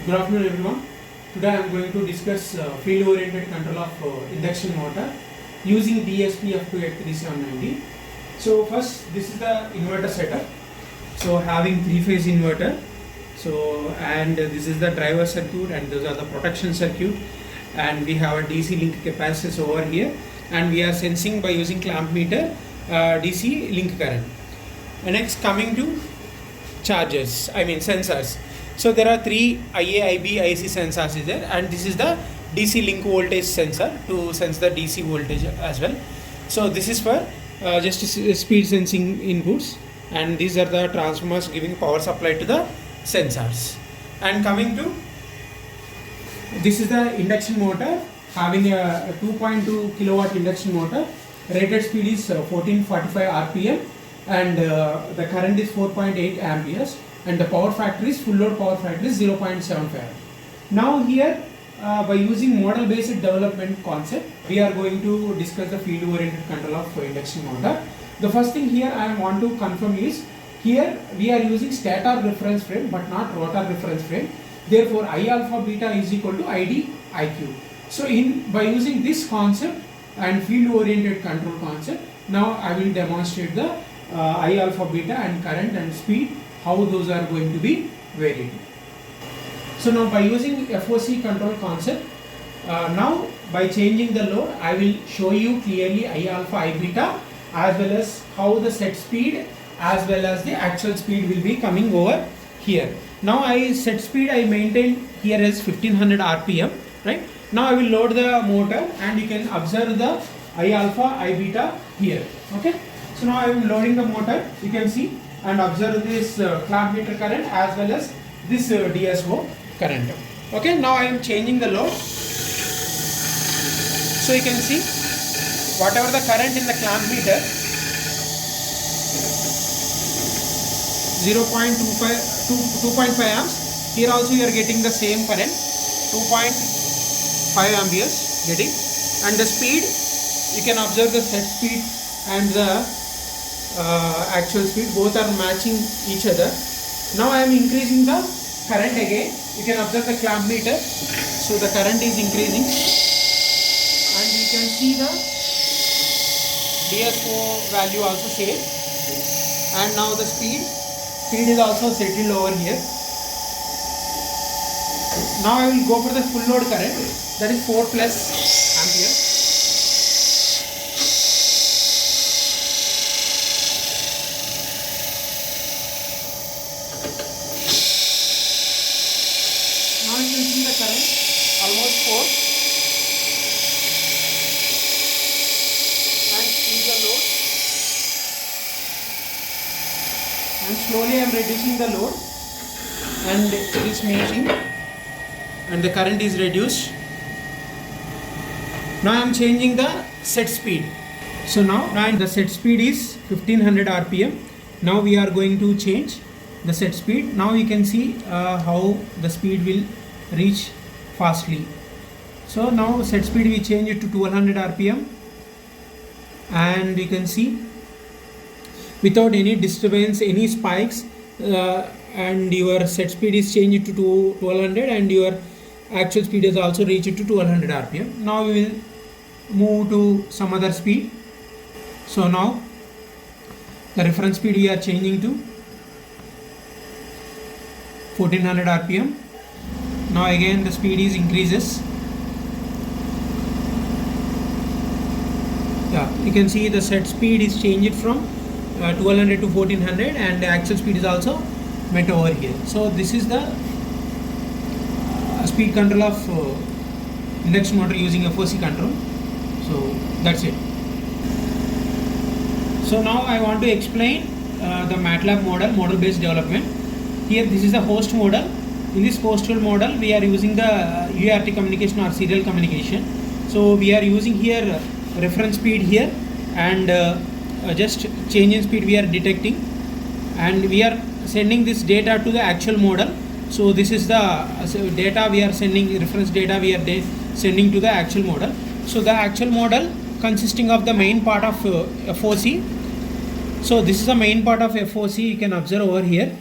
Good afternoon everyone. Today I am going to discuss field oriented control of induction motor using DSPF28379D. So first, this is the inverter setup. So having 3-phase inverter. So and this is the driver circuit and those are the protection circuit, and we have a DC link capacitors over here, and we are sensing by using clamp meter DC link current. And next, coming to chargers, sensors. So there are 3 IA, IB, IC sensors is there, and this is the DC link voltage sensor to sense the DC voltage as well. So this is for just speed sensing inputs, and these are the transformers giving power supply to the sensors. And coming to this is the induction motor, having a 2.2 kilowatt induction motor. Rated speed is 1445 rpm, and the current is 4.8 amperes, and the power factor is full load power factor is 0.75. Now here by using model based development concept, we are going to discuss the field oriented control of induction motor. The first thing here I want to confirm is, here we are using stator reference frame but not rotor reference frame. Therefore I alpha beta is equal to ID IQ. So by using this concept and field oriented control concept, now I will demonstrate the I alpha beta and current and speed, how those are going to be varied. So now by using FOC control concept, now by changing the load, I will show you clearly I alpha I beta as well as how the set speed as well as the actual speed will be coming over here. Now I set speed I maintain here as 1500 rpm, right? Now I will load the motor and you can observe the I alpha I beta here. Okay, so now I am loading the motor, you can see and observe this clamp meter current as well as this DSO current. Okay, now I am changing the load. So you can see whatever the current in the clamp meter 2.5 amps, here also you are getting the same current 2.5 amperes getting, and the speed you can observe the set speed and the actual speed, both are matching each other. Now I am increasing the current again, you can observe the clamp meter, so the current is increasing and you can see the DSO value also same, and now the speed is also settled over here. Now I will go for the full load current, that is 4 plus ampere. Now you can see the current almost 4, and squeeze the load, and slowly I am reducing the load and it is matching and the current is reduced. Now I am changing the set speed. So now the set speed is 1500 rpm. Now we are going to change the set speed. Now you can see how the speed will reach fastly. So now set speed we change it to 1200 rpm, and you can see without any disturbance, any spikes, and your set speed is changed to 1200 and your actual speed is also reached to 1200 rpm. Now we will move to some other speed. So now the reference speed we are changing to 1400 rpm. Now again the speed is increases. Yeah, you can see the set speed is changed from 1200 to 1400 and the actual speed is also met over here. So this is the speed control of induction motor using FOC control. So that's it. So now I want to explain the MATLAB model based development. Here this is the host model. In this hosted model we are using the UART communication or serial communication. So we are using here reference speed here, and just change in speed we are detecting, and we are sending this data to the actual model. So this is the data we are sending, reference data we are sending to the actual model. So the actual model consisting of the main part of FOC. So this is the main part of FOC, you can observe over here.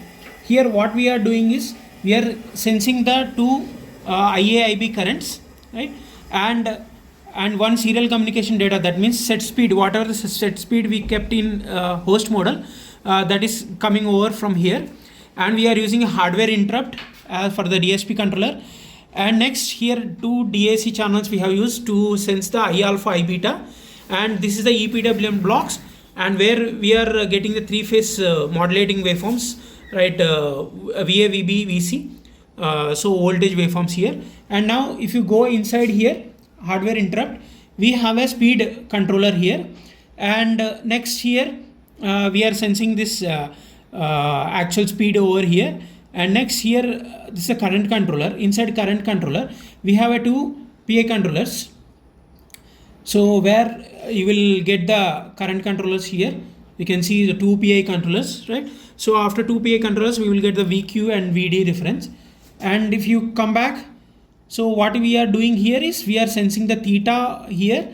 Here what we are doing is we are sensing the two IA/IB currents, right? And one serial communication data, that means set speed, whatever the set speed we kept in host model, that is coming over from here, and we are using a hardware interrupt for the DSP controller. And next here two DAC channels we have used to sense the I alpha, I beta, and this is the EPWM blocks, and where we are getting the three phase modulating waveforms, right? VA, VB, VC, so voltage waveforms here. And now if you go inside here, hardware interrupt, we have a speed controller here, and next here we are sensing this actual speed over here. And next here this is a current controller. Inside current controller we have a two PA controllers, so where you will get the current controllers here. You can see the two PA controllers, right? So after two PA controllers we will get the VQ and VD reference. And if you come back, so what we are doing here is we are sensing the theta here,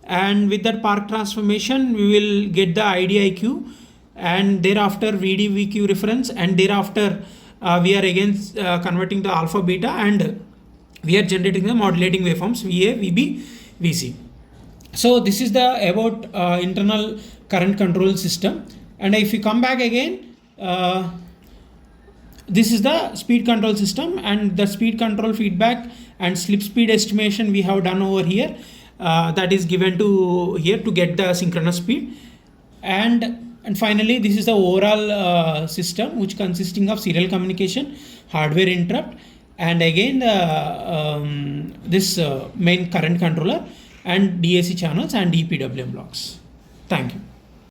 and with that Park transformation we will get the IDIQ, and thereafter VD VQ reference, and thereafter we are again converting the alpha beta, and we are generating the modulating waveforms VA, VB, VC. So this is the about internal current control system. And if you come back again, this is the speed control system, and the speed control feedback and slip speed estimation we have done over here, that is given to here to get the synchronous speed. And finally this is the overall system, which consisting of serial communication, hardware interrupt, and again this main current controller and DAC channels and EPWM blocks. Thank you.